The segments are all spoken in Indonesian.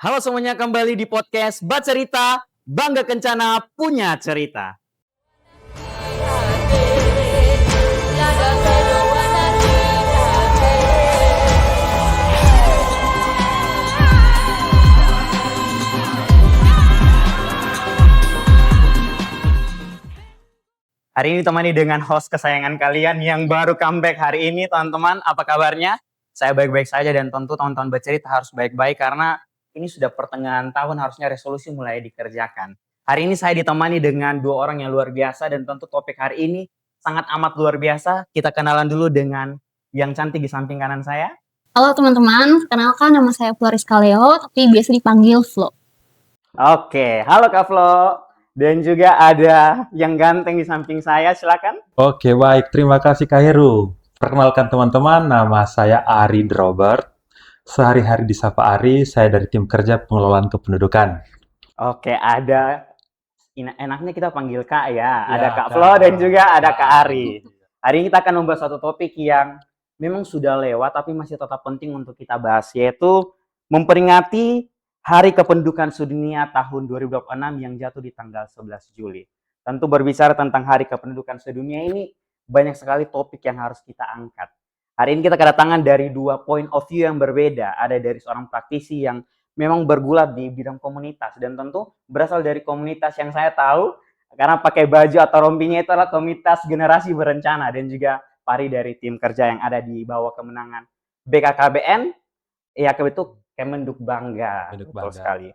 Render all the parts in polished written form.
Halo semuanya, kembali di podcast Bacerita, Bangga Kencana Punya Cerita. Hari ini ditemani dengan host kesayangan kalian yang baru comeback hari ini, teman-teman. Apa kabarnya? Saya baik-baik saja dan tentu teman-teman Bacerita harus baik-baik karena ini sudah pertengahan tahun, harusnya resolusi mulai dikerjakan. Hari ini saya ditemani dengan dua orang yang luar biasa dan tentu topik hari ini sangat amat luar biasa. Kita kenalan dulu dengan yang cantik di samping kanan saya. Halo teman-teman, kenalkan nama saya Floriska Leo, tapi biasa dipanggil Flo. Oke, halo Kak Flo. Dan juga ada yang ganteng di samping saya, silakan. Oke, baik. Terima kasih Kak Heru. Perkenalkan teman-teman, nama saya Ari Robert. Sehari-hari disapa Ari, saya dari tim kerja pengelolaan kependudukan. Oke, enaknya kita panggil Kak ya. Ada Kak Kak. Flo dan juga ada Kak Ari. Hari ini kita akan membahas satu topik yang memang sudah lewat tapi masih tetap penting untuk kita bahas, yaitu memperingati Hari Kependudukan Sedunia tahun 2026 yang jatuh di tanggal 11 Juli. Tentu berbicara tentang Hari Kependudukan Sedunia ini banyak sekali topik yang harus kita angkat. Hari ini kita kedatangan dari dua point of view yang berbeda. Ada dari seorang praktisi yang memang bergulat di bidang komunitas dan tentu berasal dari komunitas yang saya tahu karena pakai baju atau rompinya itu adalah komunitas generasi berencana, dan juga Pari dari tim kerja yang ada di bawah kemenangan BKKBN. Ya, itu Kemenduk Bangga. Betul sekali.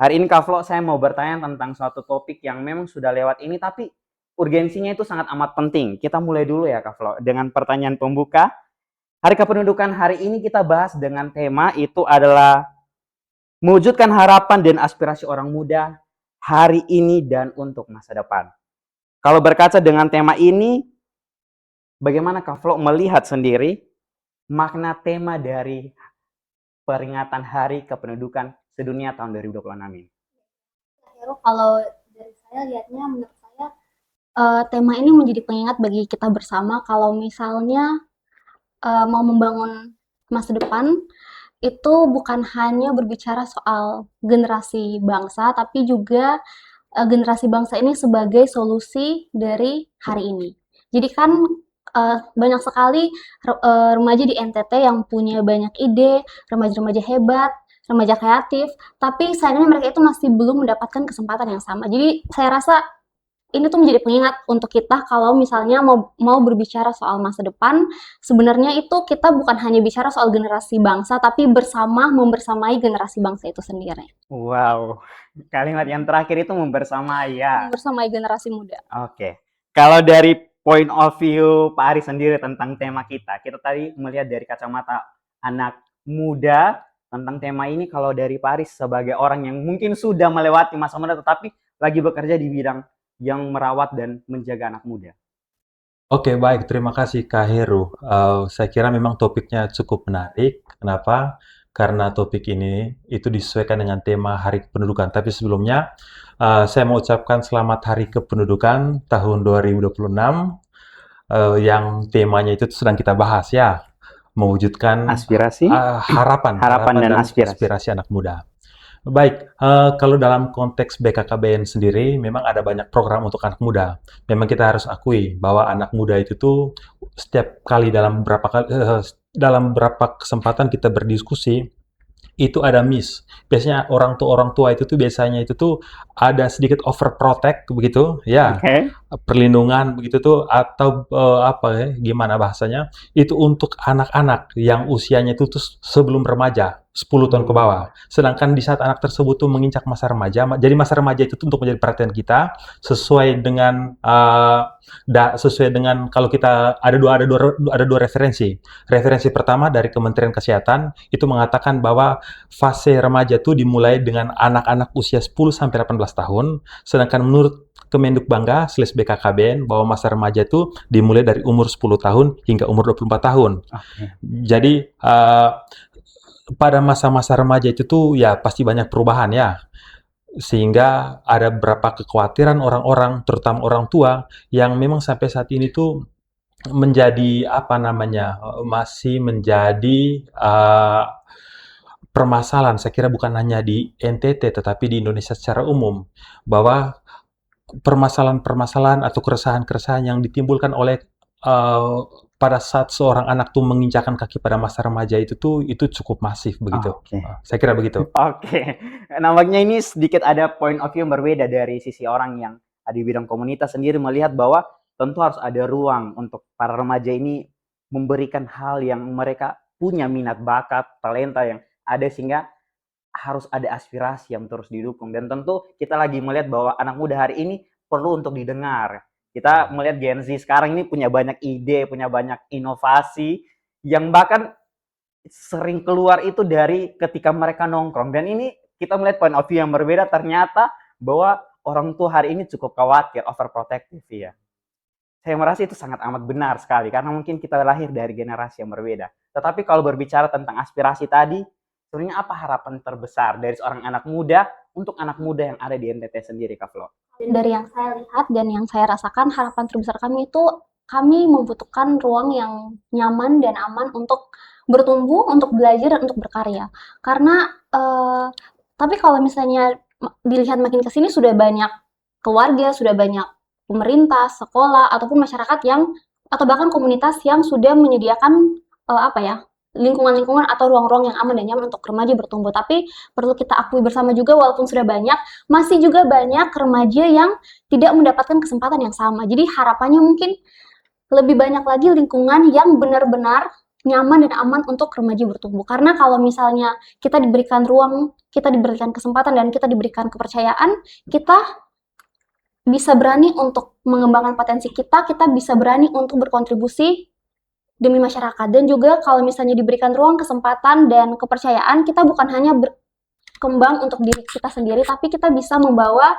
Hari ini Kak Flo, saya mau bertanya tentang suatu topik yang memang sudah lewat ini tapi urgensinya itu sangat amat penting. Kita mulai dulu ya Kak Flo dengan pertanyaan pembuka. Hari Kependudukan hari ini kita bahas dengan tema itu adalah mewujudkan harapan dan aspirasi orang muda hari ini dan untuk masa depan. Kalau berkaca dengan tema ini, bagaimana Kak Flo melihat sendiri makna tema dari peringatan Hari Kependudukan Sedunia tahun 2026 ini? Kalau dari saya lihatnya, menurut saya tema ini menjadi pengingat bagi kita bersama kalau misalnya mau membangun masa depan itu bukan hanya berbicara soal generasi bangsa, tapi juga generasi bangsa ini sebagai solusi dari hari ini. Jadi kan banyak sekali remaja di NTT yang punya banyak ide, remaja-remaja hebat, remaja kreatif, tapi sayangnya mereka itu masih belum mendapatkan kesempatan yang sama. Jadi saya rasa ini tuh menjadi pengingat untuk kita kalau misalnya mau berbicara soal masa depan, sebenarnya itu kita bukan hanya bicara soal generasi bangsa, tapi membersamai generasi bangsa itu sendiri. Wow, kalimat yang terakhir itu membersamai ya. Membersamai generasi muda. Oke. Kalau dari point of view Pak Ari sendiri tentang tema kita tadi melihat dari kacamata anak muda tentang tema ini. Kalau dari Pak Ari sebagai orang yang mungkin sudah melewati masa muda tetapi lagi bekerja di bidang yang merawat dan menjaga anak muda. Oke, baik. Terima kasih Kak Heru. Saya kira memang topiknya cukup menarik. Kenapa? Karena topik ini itu disesuaikan dengan tema Hari Kependudukan. Tapi sebelumnya, saya mau ucapkan selamat Hari Kependudukan tahun 2026 yang temanya itu sedang kita bahas ya, mewujudkan Aspirasi, harapan dan aspirasi anak muda. Baik, kalau dalam konteks BKKBN sendiri, memang ada banyak program untuk anak muda. Memang kita harus akui bahwa anak muda itu tuh setiap kali dalam beberapa kesempatan kita berdiskusi, itu ada miss. Biasanya orang tua itu tuh biasanya itu tuh ada sedikit overprotect begitu, ya. Okay. Perlindungan begitu tuh atau apa ya, gimana bahasanya? Itu untuk anak-anak yang usianya itu tuh sebelum remaja, 10 tahun ke bawah. Sedangkan di saat anak tersebut tuh menginjak masa remaja, jadi masa remaja itu tuh untuk menjadi perhatian kita sesuai dengan kalau kita ada dua referensi. Referensi pertama dari Kementerian Kesehatan itu mengatakan bahwa fase remaja itu dimulai dengan anak-anak usia 10 sampai 18 tahun, sedangkan menurut Kemenduk Bangga /BKKBN bahwa masa remaja itu dimulai dari umur 10 tahun hingga umur 24 tahun. Okay. Jadi pada masa-masa remaja itu tuh ya pasti banyak perubahan ya. Sehingga ada beberapa kekhawatiran orang-orang, terutama orang tua, yang memang sampai saat ini tuh menjadi masih menjadi permasalahan, saya kira bukan hanya di NTT, tetapi di Indonesia secara umum, bahwa permasalahan-permasalahan atau keresahan-keresahan yang ditimbulkan oleh pada saat seorang anak tuh menginjakan kaki pada masa remaja itu cukup masif begitu. Oke. Saya kira begitu. Oke, nampaknya ini sedikit ada point of view yang berbeda dari sisi orang yang ada di bidang komunitas sendiri melihat bahwa tentu harus ada ruang untuk para remaja ini memberikan hal yang mereka punya minat, bakat, talenta yang ada sehingga harus ada aspirasi yang terus didukung dan tentu kita lagi melihat bahwa anak muda hari ini perlu untuk didengar. Kita melihat Gen Z sekarang ini punya banyak ide, punya banyak inovasi yang bahkan sering keluar itu dari ketika mereka nongkrong dan ini kita melihat point of view yang berbeda ternyata bahwa orang tua hari ini cukup khawatir, overprotective ya. Saya merasa itu sangat amat benar sekali karena mungkin kita lahir dari generasi yang berbeda. Tetapi kalau berbicara tentang aspirasi tadi, sebenarnya apa harapan terbesar dari seorang anak muda untuk anak muda yang ada di NTT sendiri, Kak Flo? Dari yang saya lihat dan yang saya rasakan, harapan terbesar kami itu kami membutuhkan ruang yang nyaman dan aman untuk bertumbuh, untuk belajar, dan untuk berkarya. Karena tapi kalau misalnya dilihat makin ke sini sudah banyak keluarga, sudah banyak pemerintah, sekolah, ataupun masyarakat yang atau bahkan komunitas yang sudah menyediakan lingkungan-lingkungan atau ruang-ruang yang aman dan nyaman untuk remaja bertumbuh. Tapi perlu kita akui bersama juga walaupun sudah banyak, masih juga banyak remaja yang tidak mendapatkan kesempatan yang sama. Jadi harapannya mungkin lebih banyak lagi lingkungan yang benar-benar nyaman dan aman untuk remaja bertumbuh. Karena kalau misalnya kita diberikan ruang, kita diberikan kesempatan, dan kita diberikan kepercayaan, kita bisa berani untuk mengembangkan potensi kita bisa berani untuk berkontribusi demi masyarakat. Dan juga kalau misalnya diberikan ruang, kesempatan, dan kepercayaan, kita bukan hanya berkembang untuk diri kita sendiri, tapi kita bisa membawa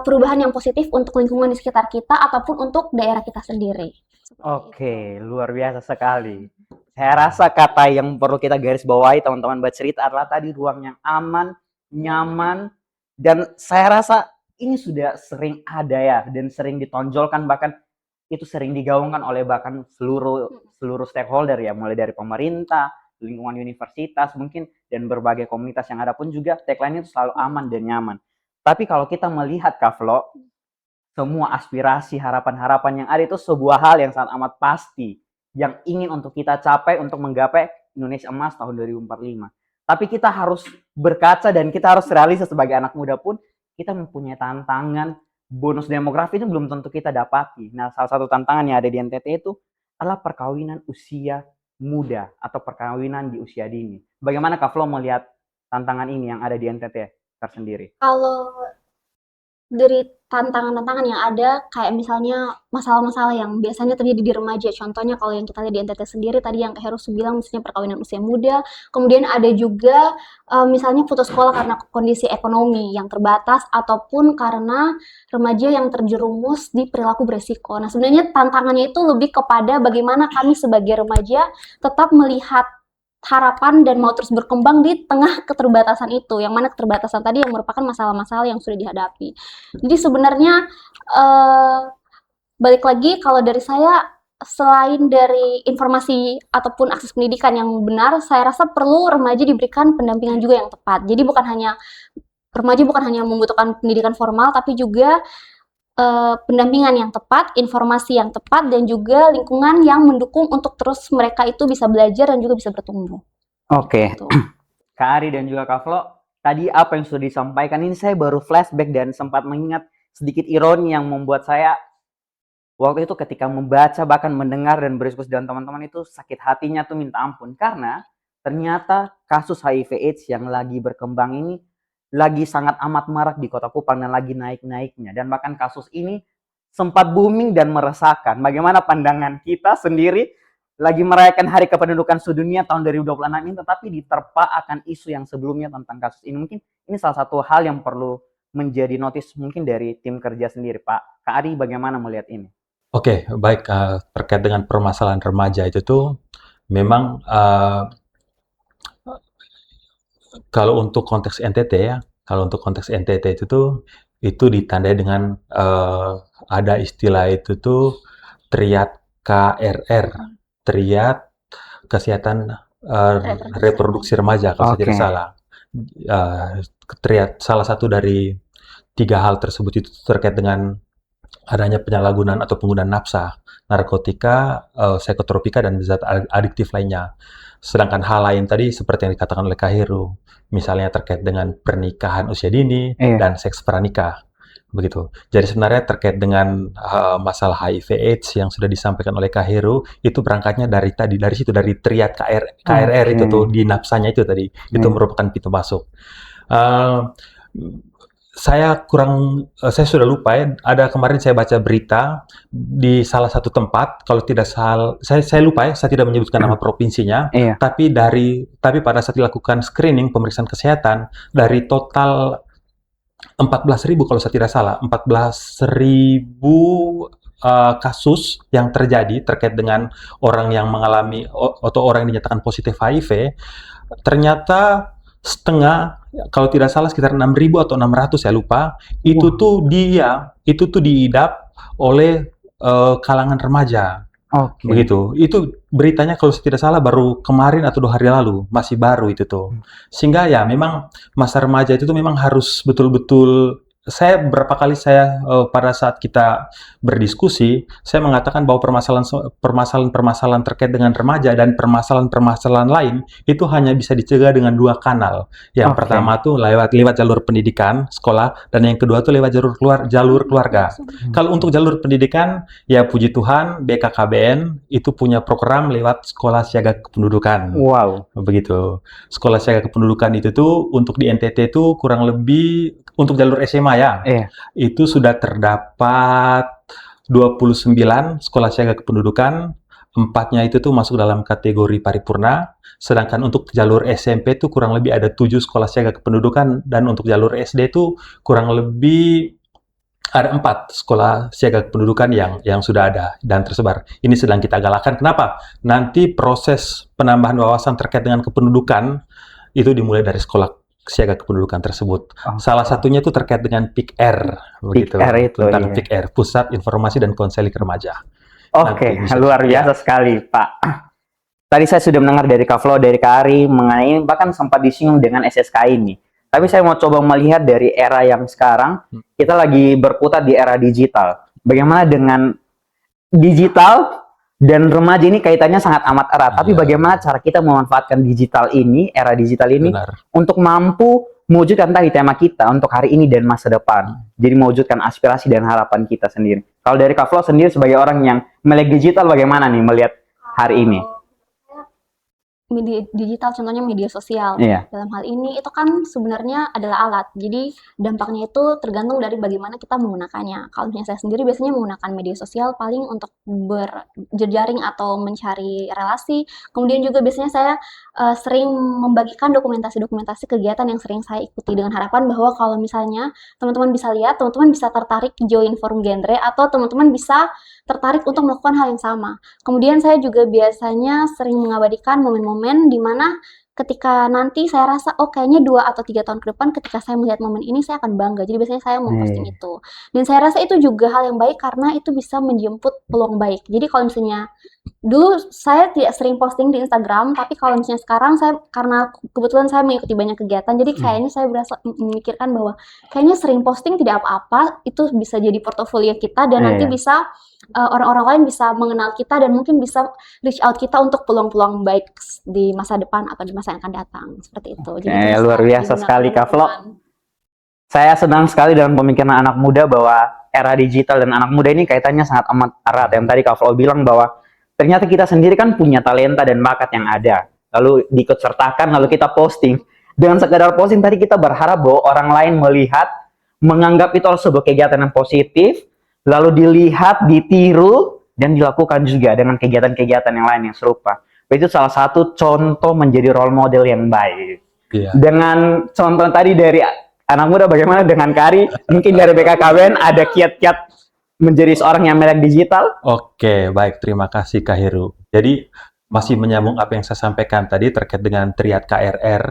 perubahan yang positif untuk lingkungan di sekitar kita ataupun untuk daerah kita sendiri. Oke, luar biasa sekali. Saya rasa kata yang perlu kita garis bawahi teman-teman bercerita adalah tadi ruang yang aman, nyaman, dan saya rasa ini sudah sering ada ya dan sering ditonjolkan bahkan itu sering digaungkan oleh bahkan seluruh stakeholder ya, mulai dari pemerintah, lingkungan universitas mungkin dan berbagai komunitas yang ada pun juga tagline itu selalu aman dan nyaman. Tapi kalau kita melihat Kak Flo, semua aspirasi, harapan-harapan yang ada itu sebuah hal yang sangat amat pasti yang ingin untuk kita capai untuk menggapai Indonesia Emas tahun 2045. Tapi kita harus berkaca dan kita harus realistis sebagai anak muda pun kita mempunyai tantangan. Bonus demografi itu belum tentu kita dapati. Nah, salah satu tantangan yang ada di NTT itu adalah perkawinan usia muda atau perkawinan di usia dini. Bagaimana Kak Flo melihat tantangan ini yang ada di NTT tersendiri? Kalau dari tantangan-tantangan yang ada, kayak misalnya masalah-masalah yang biasanya terjadi di remaja. Contohnya kalau yang kita lihat di NTT sendiri tadi yang Kak Heru bilang misalnya perkawinan usia muda. Kemudian ada juga misalnya putus sekolah karena kondisi ekonomi yang terbatas ataupun karena remaja yang terjerumus di perilaku beresiko. Nah, sebenarnya tantangannya itu lebih kepada bagaimana kami sebagai remaja tetap melihat harapan dan mau terus berkembang di tengah keterbatasan itu, yang mana keterbatasan tadi yang merupakan masalah-masalah yang sudah dihadapi. Jadi sebenarnya balik lagi kalau dari saya, selain dari informasi ataupun akses pendidikan yang benar, saya rasa perlu remaja diberikan pendampingan juga yang tepat. Jadi remaja bukan hanya membutuhkan pendidikan formal, tapi juga pendampingan yang tepat, informasi yang tepat, dan juga lingkungan yang mendukung untuk terus mereka itu bisa belajar dan juga bisa bertumbuh. Oke, Kak Ari dan juga Kak Flo, tadi apa yang sudah disampaikan ini saya baru flashback dan sempat mengingat sedikit ironi yang membuat saya waktu itu ketika membaca bahkan mendengar dan berdiskusi dengan teman-teman itu sakit hatinya tuh minta ampun karena ternyata kasus HIV/AIDS yang lagi berkembang ini lagi sangat amat marak di Kota Kupang dan lagi naik-naiknya dan bahkan kasus ini sempat booming dan meresahkan. Bagaimana pandangan kita sendiri lagi merayakan Hari Kependudukan Sedunia tahun 2026 ini tetapi diterpa akan isu yang sebelumnya tentang kasus ini. Mungkin ini salah satu hal yang perlu menjadi notice mungkin dari tim kerja sendiri, Pak. Kak Ari bagaimana melihat ini? Oke, baik, terkait dengan permasalahan remaja itu tuh memang kalau untuk konteks NTT ya, kalau untuk konteks NTT itu ditandai dengan ada istilah itu tuh triad KRR, triad kesehatan, reproduksi remaja kalau saya tidak Oke. salah. Salah satu dari 3 hal tersebut itu terkait dengan adanya penyalahgunaan atau penggunaan nafsa, narkotika, psikotropika, dan zat adiktif lainnya. Sedangkan hal lain tadi seperti yang dikatakan oleh Kak Heru, misalnya terkait dengan pernikahan usia dini Iya. dan seks pranikah. Begitu. Jadi sebenarnya terkait dengan masalah HIV/AIDS yang sudah disampaikan oleh Kak Heru, itu berangkatnya dari situ, dari triad KRR itu Oke. tuh, di nafsanya itu tadi. Itu Iya. merupakan pintu masuk. Eh, saya sudah lupa ya, kemarin saya baca berita di salah satu tempat, kalau tidak salah, saya lupa ya, saya tidak menyebutkan nama provinsinya, Iya. tapi pada saat dilakukan screening, pemeriksaan kesehatan, dari total 14.000 kalau saya tidak salah, 14.000 kasus yang terjadi terkait dengan orang yang mengalami atau orang yang dinyatakan positif HIV, ternyata setengah, kalau tidak salah sekitar 6.000 atau 600, saya lupa, itu tuh diidap oleh kalangan remaja. Oke. Begitu. Itu beritanya kalau saya tidak salah baru kemarin atau 2 hari lalu, masih baru itu tuh. Sehingga ya memang masa remaja itu tuh memang harus betul-betul, berapa kali pada saat kita berdiskusi, saya mengatakan bahwa permasalahan-permasalahan terkait dengan remaja dan permasalahan-permasalahan lain itu hanya bisa dicegah dengan 2 kanal. Yang Oke. pertama tuh lewat jalur pendidikan, sekolah, dan yang kedua tuh lewat jalur keluarga. Kalau untuk jalur pendidikan, ya puji Tuhan, BKKBN itu punya program lewat Sekolah Siaga Kependudukan. Wow. Begitu. Sekolah Siaga Kependudukan itu tuh untuk di NTT tuh kurang lebih untuk jalur SMA ya. Iya. Itu sudah terdapat 29 Sekolah Siaga Kependudukan, 4-nya itu tuh masuk dalam kategori paripurna. Sedangkan untuk jalur SMP tuh kurang lebih ada 7 Sekolah Siaga Kependudukan, dan untuk jalur SD tuh kurang lebih ada 4 sekolah siaga kependudukan yang sudah ada dan tersebar. Ini sedang kita galakkan. Kenapa? Nanti proses penambahan wawasan terkait dengan kependudukan itu dimulai dari sekolah siaga kependudukan tersebut. Salah satunya itu terkait dengan PIKR, begitu. PIKR itu, tentang iya. PIKR, Pusat Informasi dan Konseling Remaja. Oke, Nanti bisa- luar biasa sekali, Pak. Tadi saya sudah mendengar dari Kak Flo, dari Kak Ari mengenai bahkan sempat disinggung dengan SSK ini. Tapi saya mau coba melihat dari era yang sekarang, kita lagi berputar di era digital. Bagaimana dengan digital dan remaja ini kaitannya sangat amat erat. Tapi Iya. bagaimana cara kita memanfaatkan digital ini, era digital ini, Benar. untuk mampu mewujudkan tadi tema kita untuk hari ini dan masa depan. Jadi mewujudkan aspirasi dan harapan kita sendiri. Kalau dari Kak Flo sendiri sebagai orang yang melek digital, bagaimana nih melihat hari ini? Media digital, contohnya media sosial. Iya. Dalam hal ini itu kan sebenarnya adalah alat. Jadi dampaknya itu tergantung dari bagaimana kita menggunakannya. Kalau misalnya saya sendiri biasanya menggunakan media sosial paling untuk berjejaring atau mencari relasi. Kemudian juga biasanya saya sering membagikan dokumentasi-dokumentasi kegiatan yang sering saya ikuti dengan harapan bahwa kalau misalnya teman-teman bisa lihat, teman-teman bisa tertarik join forum genre atau teman-teman bisa tertarik untuk melakukan hal yang sama. Kemudian saya juga biasanya sering mengabadikan momen-momen di mana ketika nanti saya rasa, oh kayaknya 2 atau 3 tahun ke depan ketika saya melihat momen ini saya akan bangga. Jadi biasanya saya memposting itu. Dan saya rasa itu juga hal yang baik karena itu bisa menjemput peluang baik. Jadi kalau misalnya dulu saya tidak sering posting di Instagram, tapi kalau misalnya sekarang saya, karena kebetulan saya mengikuti banyak kegiatan, jadi kayaknya saya berasa memikirkan bahwa kayaknya sering posting tidak apa-apa, itu bisa jadi portofolio kita dan nanti bisa orang-orang lain bisa mengenal kita dan mungkin bisa reach out kita untuk peluang-peluang baik di masa depan atau di masa yang akan datang, seperti itu. Jadi itu bisa Luar biasa digunakan sekali, Kak Flo. teman-teman. Saya senang sekali dalam pemikiran anak muda bahwa era digital dan anak muda ini kaitannya sangat amat erat. Yang tadi Kak Flo bilang bahwa ternyata kita sendiri kan punya talenta dan bakat yang ada. Lalu diikut sertakan, lalu kita posting. Dengan sekadar posting tadi kita berharap bahwa orang lain melihat, menganggap itu sebuah kegiatan yang positif, lalu dilihat, ditiru, dan dilakukan juga dengan kegiatan-kegiatan yang lain yang serupa. Itu salah satu contoh menjadi role model yang baik. Iya. Dengan contoh tadi dari anak muda, bagaimana dengan Kari? Mungkin dari BKKBN ada kiat-kiat menjadi seorang yang melek digital? Oke, baik. Terima kasih, Kak Heru. Jadi, masih menyambung apa yang saya sampaikan tadi terkait dengan triad KRR.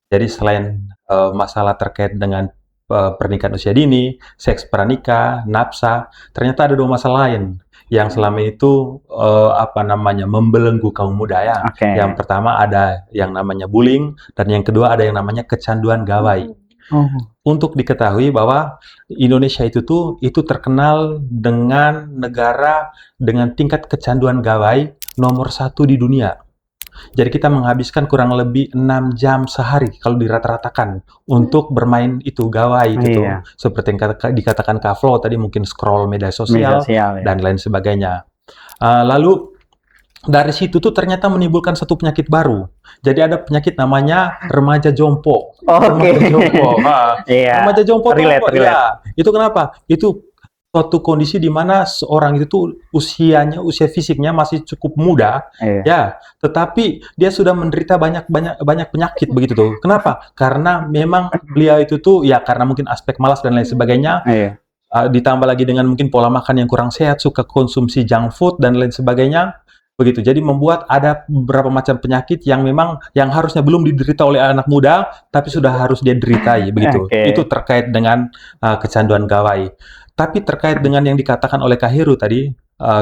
Jadi, selain masalah terkait dengan pernikahan usia dini, seks pranikah, nafsa, ternyata ada 2 masalah lain, yang selama itu apa namanya membelenggu kaum muda ya. Oke. Yang pertama ada yang namanya bullying dan yang kedua ada yang namanya kecanduan gawai. Oh. Untuk diketahui bahwa Indonesia itu terkenal dengan negara dengan tingkat kecanduan gawai nomor 1 di dunia. Jadi kita menghabiskan kurang lebih 6 jam sehari kalau dirata-ratakan untuk bermain itu gawai itu Iya. seperti yang dikatakan Kak Flo tadi, mungkin scroll media sosial Ya. dan lain sebagainya. Lalu dari situ tuh ternyata menimbulkan satu penyakit baru. Jadi ada penyakit namanya remaja jompo. Oke. Remaja jompo. Iya. Remaja jompo itu Relate, apa? relate. Ya, itu kenapa? Itu suatu kondisi di mana seorang itu tuh usia fisiknya masih cukup muda, Iya. ya, tetapi dia sudah menderita banyak penyakit begitu tuh. Kenapa? Karena memang beliau itu tuh ya karena mungkin aspek malas dan lain sebagainya. Iya. Ditambah lagi dengan mungkin pola makan yang kurang sehat, suka konsumsi junk food dan lain sebagainya. Begitu. Jadi membuat ada beberapa macam penyakit yang memang yang harusnya belum diderita oleh anak muda, tapi sudah harus dia deritai begitu. Oke. Itu terkait dengan kecanduan gawai. Tapi terkait dengan yang dikatakan oleh Kak Heru tadi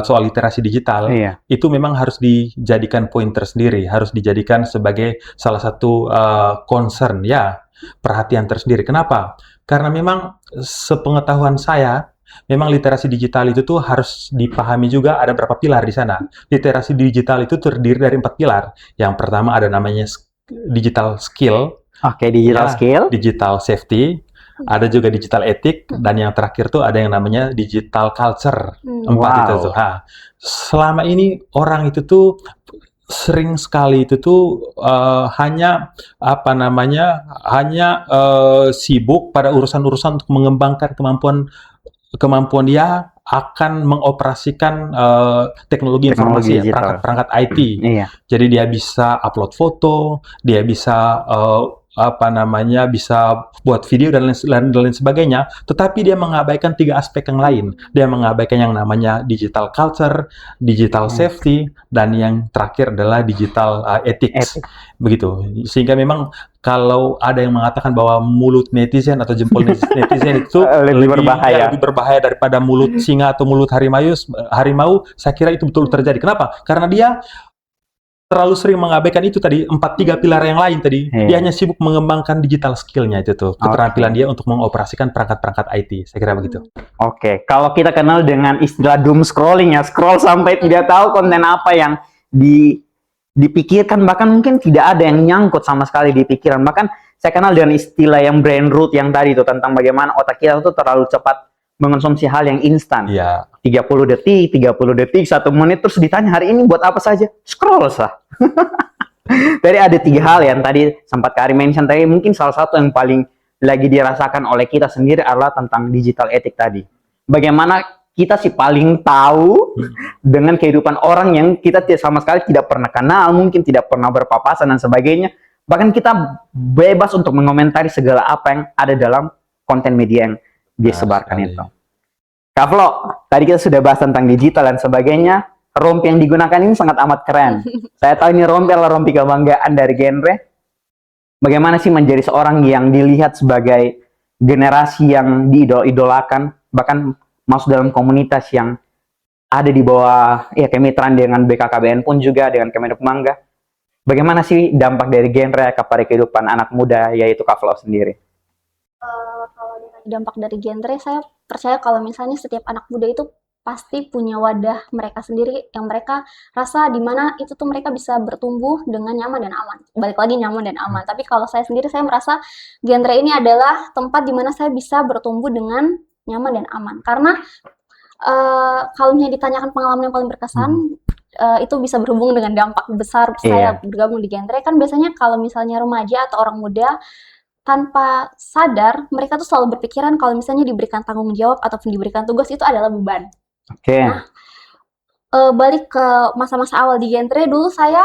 soal literasi digital, Iya. itu memang harus dijadikan poin tersendiri, harus dijadikan sebagai salah satu concern ya, perhatian tersendiri. Kenapa? Karena memang sepengetahuan saya, memang literasi digital itu tuh harus dipahami juga ada berapa pilar di sana. Literasi digital itu terdiri dari 4 pilar. Yang pertama ada namanya digital skill, Oke, digital ya, skill. digital safety, ada juga digital etik, dan yang terakhir tuh ada yang namanya digital culture. 4 itu Wow. tuh. Selama ini orang itu tuh sering sekali itu tuh hanya apa namanya sibuk pada urusan-urusan untuk mengembangkan kemampuan dia akan mengoperasikan teknologi informasi ya, digital. perangkat IT. Iya. Jadi dia bisa upload foto, dia bisa bisa buat video dan lain sebagainya, tetapi dia mengabaikan 3 aspek yang lain. Dia mengabaikan yang namanya digital culture, digital safety, dan yang terakhir adalah digital ethics. Begitu. Sehingga memang kalau ada yang mengatakan bahwa mulut netizen atau jempol netizen itu Lebih berbahaya. lebih berbahaya daripada mulut singa atau mulut harimau, saya kira itu betul terjadi. Kenapa? Karena dia terlalu sering mengabaikan itu tadi, 3 pilar yang lain tadi. Iya. Dia hanya sibuk mengembangkan digital skill-nya itu tuh, keterampilan dia untuk mengoperasikan perangkat-perangkat IT. Saya kira begitu. Oke, kalau kita kenal dengan istilah doom scrolling ya, scroll sampai tidak tahu konten apa yang dipikirkan, bahkan mungkin tidak ada yang nyangkut sama sekali di pikiran. Bahkan saya kenal dengan istilah yang brain rot yang tadi itu, tentang bagaimana otak kita itu terlalu cepat mengonsumsi hal yang instan. Iya. 30 detik, 1 menit, terus ditanya hari ini buat apa saja? Scroll sah. Tadi ada 3 hal yang tadi sempat Kak Ari mention tadi, mungkin salah satu yang paling lagi dirasakan oleh kita sendiri adalah tentang digital etik tadi. Bagaimana kita sih paling tahu dengan kehidupan orang yang kita sama sekali tidak pernah kenal, mungkin tidak pernah berpapasan dan sebagainya. Bahkan kita bebas untuk mengomentari segala apa yang ada dalam konten media yang disebarkan itu. Kak Flo, tadi kita sudah bahas tentang digital dan sebagainya. Rompi yang digunakan ini sangat amat keren. Saya tahu ini rompi adalah rompi kebanggaan dari genre. Bagaimana sih menjadi seorang yang dilihat sebagai generasi yang diidolakan, bahkan masuk dalam komunitas yang ada di bawah ya kemitraan dengan BKKBN pun juga dengan Kemenhub Mangga. Bagaimana sih dampak dari genre kepada kehidupan anak muda, yaitu Kak Flo sendiri? Kalau dampak dari genre, saya percaya kalau misalnya setiap anak muda itu pasti punya wadah mereka sendiri yang mereka rasa di mana itu tuh mereka bisa bertumbuh dengan nyaman dan aman. Balik lagi nyaman dan aman. Tapi kalau saya sendiri, saya merasa genre ini adalah tempat di mana saya bisa bertumbuh dengan nyaman dan aman. Karena kalau misalnya ditanyakan pengalaman yang paling berkesan, itu bisa berhubung dengan dampak besar saya bergabung di genre. Kan biasanya kalau misalnya remaja atau orang muda, tanpa sadar mereka tuh selalu berpikiran kalau misalnya diberikan tanggung jawab ataupun diberikan tugas itu adalah beban. Oke. Nah, balik ke masa-masa awal di genre, dulu saya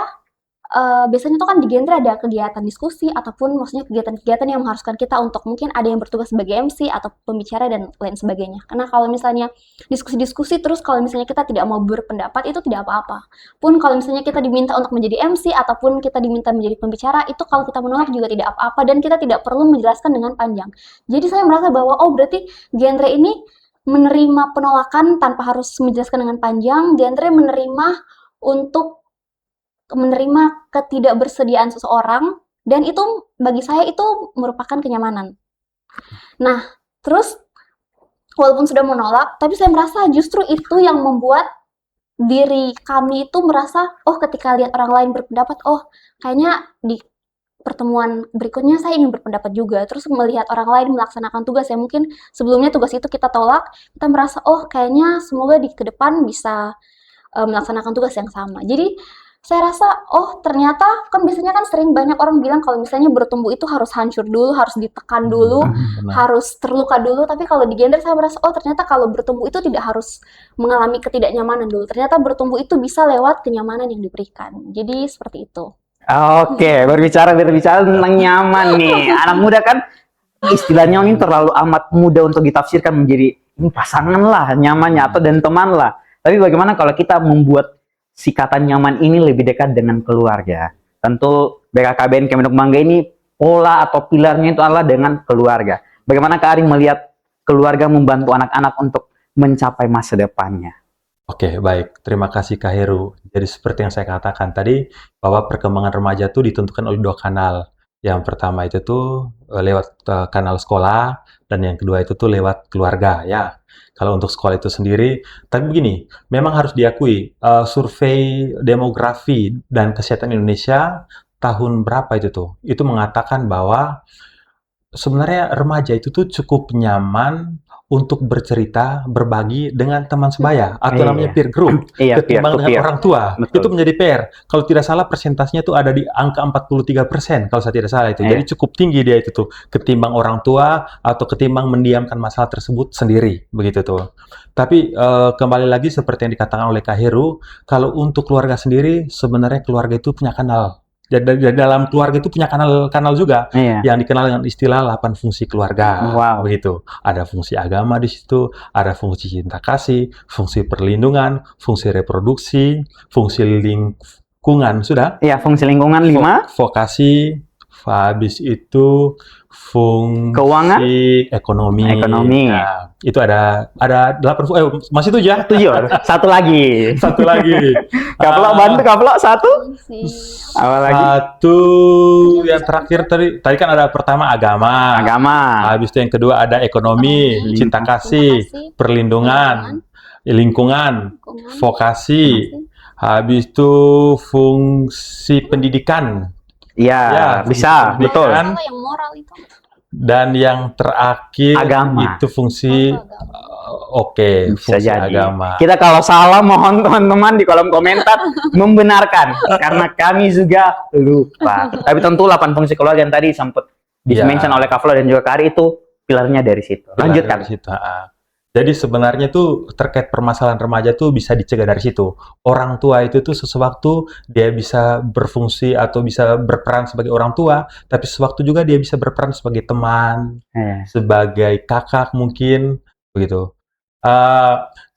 biasanya tuh kan di genre ada kegiatan diskusi ataupun maksudnya kegiatan-kegiatan yang mengharuskan kita untuk mungkin ada yang bertugas sebagai MC atau pembicara dan lain sebagainya. Karena kalau misalnya diskusi-diskusi terus kalau misalnya kita tidak mau berpendapat, itu tidak apa-apa. Pun kalau misalnya kita diminta untuk menjadi MC ataupun kita diminta menjadi pembicara, itu kalau kita menolak juga tidak apa-apa dan kita tidak perlu menjelaskan dengan panjang. Jadi saya merasa bahwa oh berarti genre ini menerima penolakan tanpa harus menjelaskan dengan panjang, di antaranya menerima untuk menerima ketidakbersediaan seseorang, dan itu bagi saya itu merupakan kenyamanan. Nah, terus walaupun sudah menolak, tapi saya merasa justru itu yang membuat diri kami itu merasa, oh ketika lihat orang lain berpendapat, oh kayaknya di pertemuan berikutnya saya ingin berpendapat juga. Terus melihat orang lain melaksanakan tugas yang mungkin sebelumnya tugas itu kita tolak, kita merasa, oh kayaknya semoga di ke depan bisa melaksanakan tugas yang sama. Jadi saya rasa, oh ternyata kan biasanya kan sering banyak orang bilang kalau misalnya bertumbuh itu harus hancur dulu, harus ditekan dulu, Benar. harus terluka dulu. Tapi kalau di gender saya merasa, oh ternyata kalau bertumbuh itu tidak harus mengalami ketidaknyamanan dulu. Ternyata bertumbuh itu bisa lewat kenyamanan yang diberikan. Jadi seperti itu. Oke, berbicara tentang nyaman nih. Anak muda kan istilahnya ini terlalu amat mudah untuk ditafsirkan menjadi ini pasangan lah, nyamannya atau dan teman lah. Tapi bagaimana kalau kita membuat sikatan nyaman ini lebih dekat dengan keluarga? Tentu BKKBN Kemenhub Bangga ini pola atau pilarnya itu adalah dengan keluarga. Bagaimana Kak Aring melihat keluarga membantu anak-anak untuk mencapai masa depannya? Oke, baik. Terima kasih Kak Heru. Jadi seperti yang saya katakan tadi, bahwa perkembangan remaja itu ditentukan oleh 2 kanal. Yang pertama itu tuh lewat kanal sekolah, dan yang kedua itu tuh lewat keluarga, ya. Kalau untuk sekolah itu sendiri, tapi begini, memang harus diakui, survei demografi dan kesehatan Indonesia tahun berapa itu tuh, itu mengatakan bahwa sebenarnya remaja itu tuh cukup nyaman untuk bercerita, berbagi dengan teman sebaya atau namanya Iya. peer group Iya, peer ketimbang to dengan peer. orang tua. Betul. Itu menjadi PR. Kalau tidak salah persentasenya itu ada di angka 43% kalau saya tidak salah itu. Iya. Jadi cukup tinggi dia itu tuh ketimbang orang tua atau ketimbang mendiamkan masalah tersebut sendiri, begitu tuh. Tapi kembali lagi seperti yang dikatakan oleh Kak Heru, kalau untuk keluarga sendiri sebenarnya keluarga itu punya kanal. Jadi dalam keluarga itu punya kanal juga Iya. yang dikenal dengan istilah 8 fungsi keluarga. Wow. Begitu. Ada fungsi agama di situ, ada fungsi cinta kasih, fungsi perlindungan, fungsi reproduksi, fungsi lingkungan, sudah? Iya, fungsi lingkungan 5. Vokasi, habis itu fungsi Keuangan? ekonomi. Ekonomi. Nah, itu ada 8 masih 7 ya? 7. Satu lagi. Satu lagi. Kaplok bantu Kaplok 1. Apa lagi? Satu yang terakhir tadi kan ada pertama agama. Agama. Habis itu yang kedua ada ekonomi, cinta kasih, perlindungan, lingkungan, vokasi. Habis itu fungsi pendidikan. Iya, Ya, bisa, fungsi betul. pendidikan. Yang moral itu. Dan yang terakhir Agama. itu fungsi oke, Bisa fungsi jadi. agama. Kita kalau salah mohon teman-teman di kolom komentar membenarkan karena kami juga lupa. Tapi tentu 8 fungsi keluarga yang tadi sempat di-mention oleh Kak Flo dan juga Kak Ari itu pilarnya dari situ. Lanjutkan. Dari situ, Jadi sebenarnya tuh terkait permasalahan remaja tuh bisa dicegah dari situ. Orang tua itu tuh sewaktu dia bisa berfungsi atau bisa berperan sebagai orang tua, tapi sewaktu juga dia bisa berperan sebagai teman, Iya. sebagai kakak mungkin, begitu.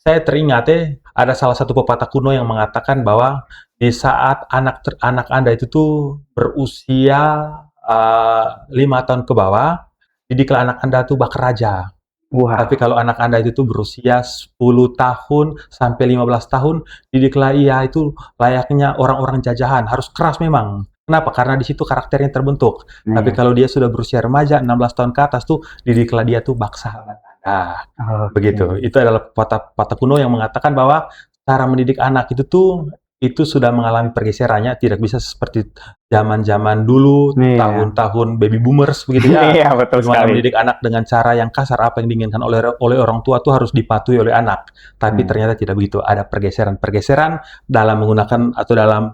Saya teringat ada salah satu pepatah kuno yang mengatakan bahwa di saat anak Anda itu tuh berusia 5 tahun ke bawah, didiklah anak Anda tuh bak raja. Wah. Tapi kalau anak Anda itu tuh berusia 10 tahun sampai 15 tahun, didiklah ia itu layaknya orang-orang jajahan, harus keras memang. Kenapa? Karena di situ karakternya terbentuk. Tapi kalau dia sudah berusia remaja, 16 tahun ke atas tuh, didiklah dia tuh bak sahabat Anda. Begitu. Itu adalah patah kuno yang mengatakan bahwa cara mendidik anak itu sudah mengalami pergeserannya, tidak bisa seperti zaman-zaman dulu, tahun-tahun baby boomers begitu ya. Iya, betul Gimana sekali. mendidik anak dengan cara yang kasar, apa yang diinginkan oleh orang tua tuh harus dipatuhi oleh anak. Tapi ternyata tidak begitu. Ada pergeseran-pergeseran dalam menggunakan atau dalam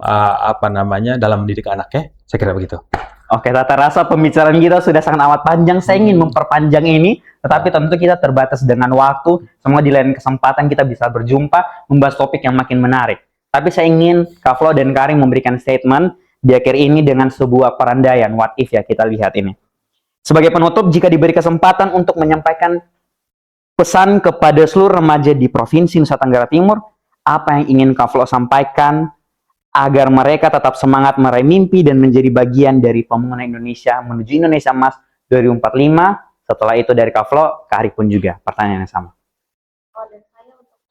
dalam mendidik anak ya. Saya kira begitu. Oke, tata rasa pembicaraan kita sudah sangat amat panjang. Saya ingin memperpanjang ini, tetapi tentu kita terbatas dengan waktu. Semoga di lain kesempatan kita bisa berjumpa, membahas topik yang makin menarik. Tapi saya ingin Kak Flo dan Kak Aring memberikan statement di akhir ini dengan sebuah perandaian, what if ya, kita lihat ini. Sebagai penutup, jika diberi kesempatan untuk menyampaikan pesan kepada seluruh remaja di Provinsi Nusa Tenggara Timur, apa yang ingin Kak Flo sampaikan agar mereka tetap semangat meraih mimpi dan menjadi bagian dari pembangunan Indonesia menuju Indonesia Emas 2045? Setelah itu dari Kak Flo, Kak Ari pun juga pertanyaan yang sama.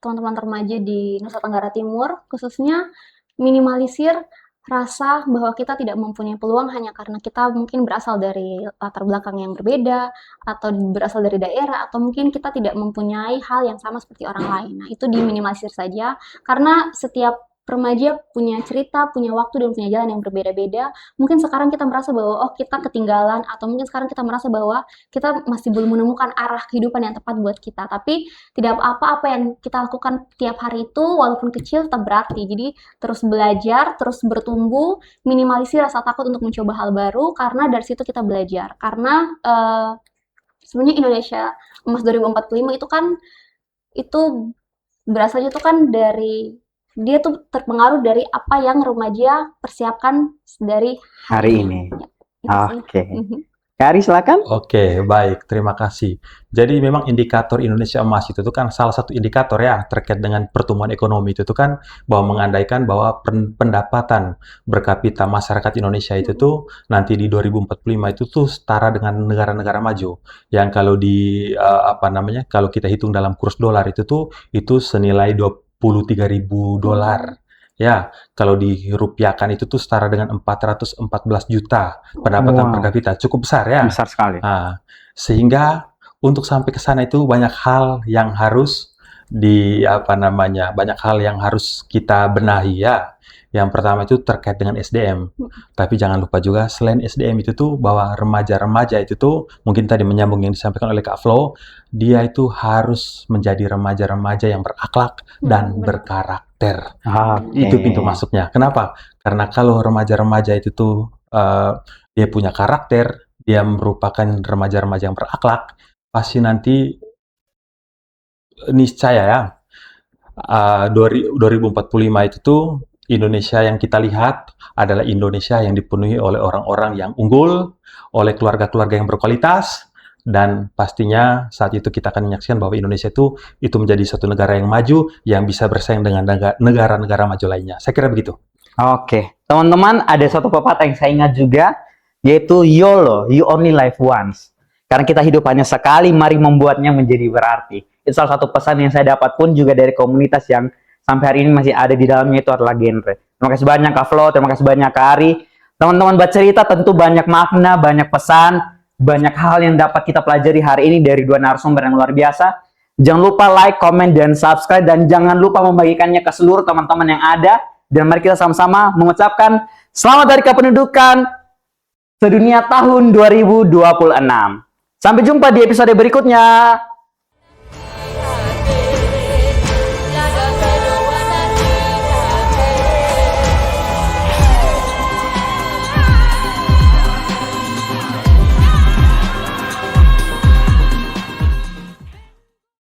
teman-teman remaja di Nusa Tenggara Timur, khususnya minimalisir rasa bahwa kita tidak mempunyai peluang hanya karena kita mungkin berasal dari latar belakang yang berbeda, atau berasal dari daerah, atau mungkin kita tidak mempunyai hal yang sama seperti orang lain. Nah, itu diminimalisir saja, karena setiap remaja punya cerita, punya waktu, dan punya jalan yang berbeda-beda. Mungkin sekarang kita merasa bahwa, oh kita ketinggalan, atau mungkin sekarang kita merasa bahwa kita masih belum menemukan arah kehidupan yang tepat buat kita. Tapi tidak apa-apa yang kita lakukan tiap hari itu, walaupun kecil, tetap berarti. Jadi terus belajar, terus bertumbuh, minimalisir rasa takut untuk mencoba hal baru, karena dari situ kita belajar. Karena sebenarnya Indonesia Emas 2045 itu kan, itu berasalnya itu kan dari, dia tuh terpengaruh dari apa yang remaja persiapkan dari Hari ini. Ya, itu sih. Oke. Kak Ari, silakan. Oke, baik, terima kasih. Jadi memang indikator Indonesia Emas itu tuh kan salah satu indikator ya terkait dengan pertumbuhan ekonomi itu tuh kan bahwa mengandaikan bahwa pendapatan berkapita masyarakat Indonesia itu tuh nanti di 2045 itu tuh setara dengan negara-negara maju. Yang kalau di kalau kita hitung dalam kurs dolar itu tuh itu senilai 23.000 dolar. Ya, kalau dirupiahkan itu tuh setara dengan 414 juta pendapatan Wow. per kapita. Cukup besar ya. Besar sekali. Nah, sehingga untuk sampai ke sana itu banyak hal yang harus banyak hal yang harus kita benahi ya. Yang pertama itu terkait dengan SDM. Tapi jangan lupa juga selain SDM itu tuh bahwa remaja-remaja itu tuh mungkin tadi menyambung yang disampaikan oleh Kak Flo, dia itu harus menjadi remaja-remaja yang berakhlak dan Benar. berkarakter. Oke. Itu pintu masuknya. Kenapa? Karena kalau remaja-remaja itu tuh dia punya karakter, dia merupakan remaja-remaja yang berakhlak, pasti nanti niscaya ya 2045 itu tuh Indonesia yang kita lihat adalah Indonesia yang dipenuhi oleh orang-orang yang unggul, oleh keluarga-keluarga yang berkualitas, dan pastinya saat itu kita akan menyaksikan bahwa Indonesia itu menjadi suatu negara yang maju yang bisa bersaing dengan negara-negara maju lainnya. Saya kira begitu. Oke, teman-teman, ada satu pepatah yang saya ingat juga, yaitu YOLO, you only live once. Karena kita hidup hanya sekali, mari membuatnya menjadi berarti. Itu salah satu pesan yang saya dapat pun juga dari komunitas yang sampai hari ini masih ada di dalamnya, itu adalah genre. Terima kasih banyak Kak Flo, terima kasih banyak Kak Ari. Teman-teman bercerita tentu banyak makna, banyak pesan, banyak hal yang dapat kita pelajari hari ini dari dua narasumber yang luar biasa. Jangan lupa like, comment, dan subscribe, dan jangan lupa membagikannya ke seluruh teman-teman yang ada. Dan mari kita sama-sama mengucapkan selamat Hari Kependudukan Sedunia tahun 2026. Sampai jumpa di episode berikutnya.